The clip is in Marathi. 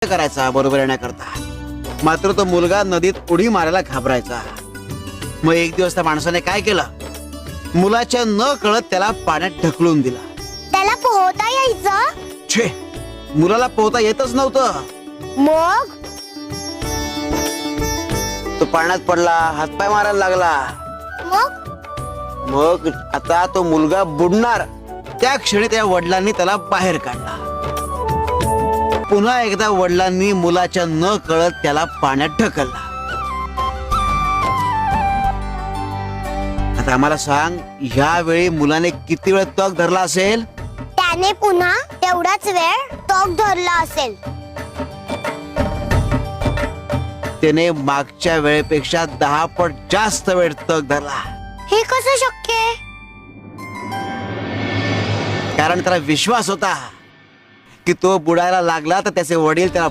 करायचा बरोबर येण्याकरता. मात्र तो मुलगा नदीत उडी मारायला घाबरायचा. मग एक दिवस त्या माणसाने काय केलं, मुलाच्या न कळत त्याला पाण्यात ढकलून दिला. त्याला पोहता यायचं? छे, मुलाला पोहता येतच नव्हतं. मग तो पाण्यात पडला, हातपाय मारायला लागला. मग आता तो मुलगा बुडणार. त्या क्षणी त्या वडिलांनी त्याला बाहेर काढला. पुन्हा एकदा वडिलांनी मुलाच्या न कळत त्याला पाण्यात ढकलला. आता आम्हाला सांग, ह्या वेळी मुलाने किती वेळ तग धरला असेल? त्याने पुन्हा तेवढाच वेळ तग धरला असेल. त्याने मागच्या वेळेपेक्षा 10 पट जास्त वेळ तग धरला. हे कसं शक्य आहे? कारण त्याला विश्वास होता की तो बुडायला लागला तर त्याचे वडील त्याला